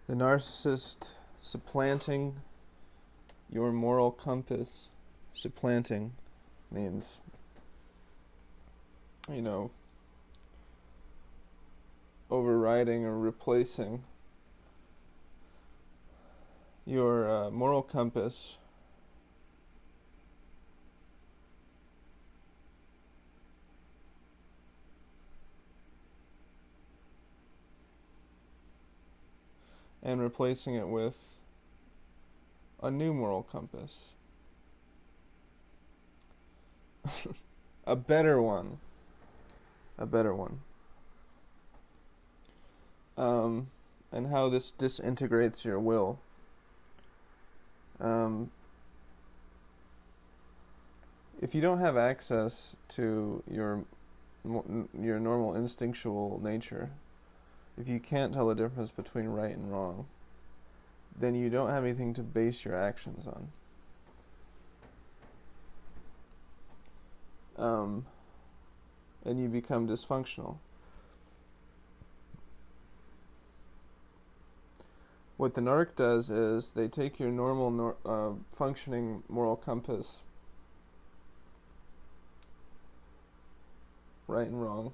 The narcissist supplanting your moral compass. Supplanting means, overriding or replacing your moral compass and replacing it with a new moral compass. A better one. A better one. And how this disintegrates your will. If you don't have access to your normal instinctual nature, if you can't tell the difference between right and wrong, then you don't have anything to base your actions on. And you become dysfunctional. What the Narc does is they take your normal functioning moral compass, right and wrong,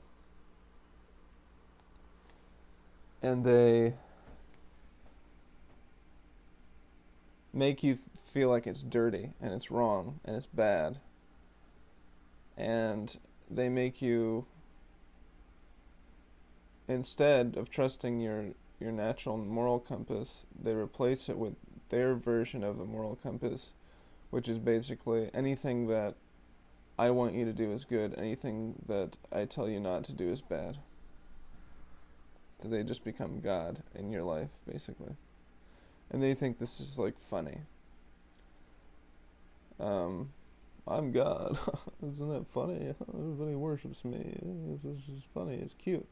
and they make you feel like it's dirty and it's wrong and it's bad, and they make you, instead of trusting your natural moral compass, they replace it with their version of a moral compass, which is basically anything that I want you to do is good, anything that I tell you not to do is bad. So they just become God in your life, basically. And they think this is like funny. I'm God. Isn't that funny? Everybody worships me. This is funny. It's cute.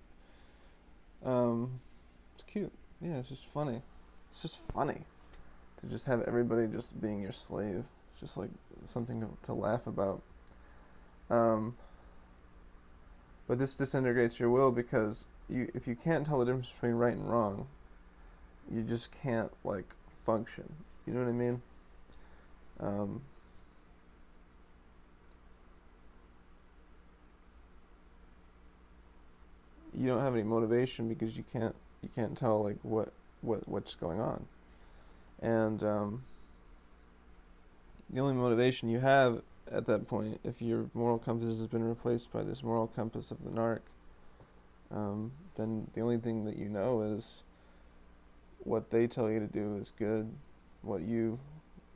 It's cute. Yeah, it's just funny. It's just funny to just have everybody just being your slave. It's just like something to laugh about. But this disintegrates your will because if you can't tell the difference between right and wrong, you just can't function. You know what I mean? You don't have any motivation because you can't tell what's going on, and the only motivation you have at that point, if your moral compass has been replaced by this moral compass of the Narc, then the only thing that you know is what they tell you to do is good, what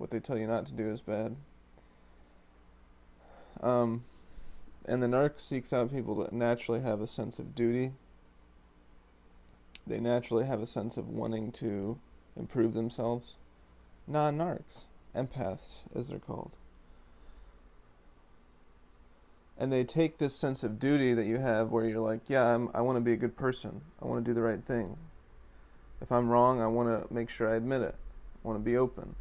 they tell you not to do is bad. And the Narc seeks out people that naturally have a sense of duty. They naturally have a sense of wanting to improve themselves. Non-Narcs, empaths, as they're called. And they take this sense of duty that you have where you're like, yeah, I want to be a good person. I want to do the right thing. If I'm wrong, I want to make sure I admit it. I want to be open.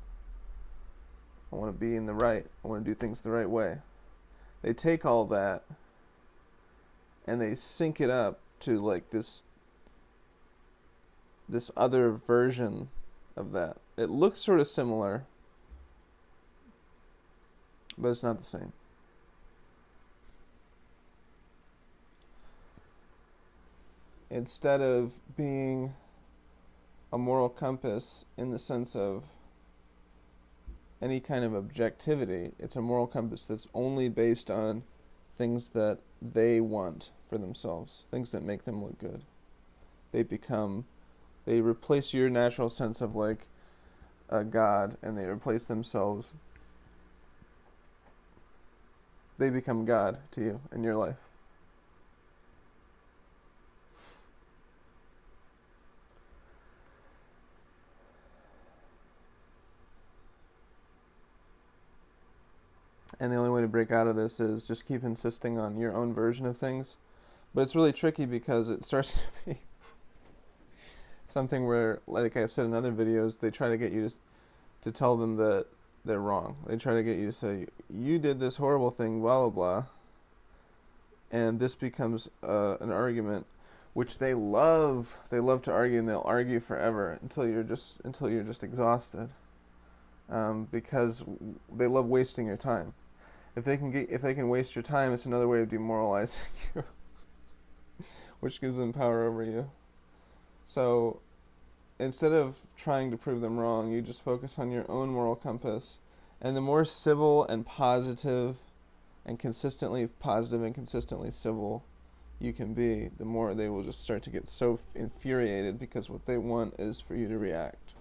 I want to be in the right. I want to do things the right way. They take all that and they sync it up to this other version of that. It looks sort of similar, but it's not the same. Instead of being a moral compass in the sense of any kind of objectivity, it's a moral compass that's only based on things that they want for themselves, things that make them look good. They replace your natural sense of a God, and they replace themselves. They become God to you in your life. And the only way to break out of this is just keep insisting on your own version of things. But it's really tricky because it starts to be something where, like I said in other videos, they try to get you to tell them that they're wrong. They try to get you to say, you did this horrible thing, blah, blah, blah. And this becomes an argument which they love. They love to argue, and they'll argue forever until you're just exhausted, because they love wasting your time. If they can waste your time, it's another way of demoralizing you, which gives them power over you. So instead of trying to prove them wrong, you just focus on your own moral compass, and the more civil and consistently positive and consistently civil you can be, the more they will just start to get so infuriated, because what they want is for you to react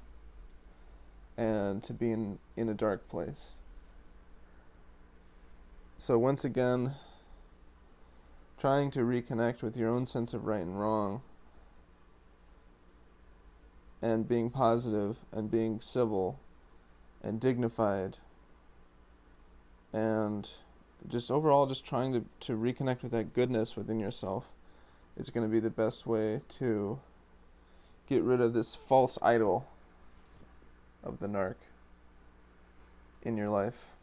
and to be in a dark place. So once again, trying to reconnect with your own sense of right and wrong, and being positive and being civil and dignified, and just overall just trying to reconnect with that goodness within yourself is going to be the best way to get rid of this false idol of the narc in your life.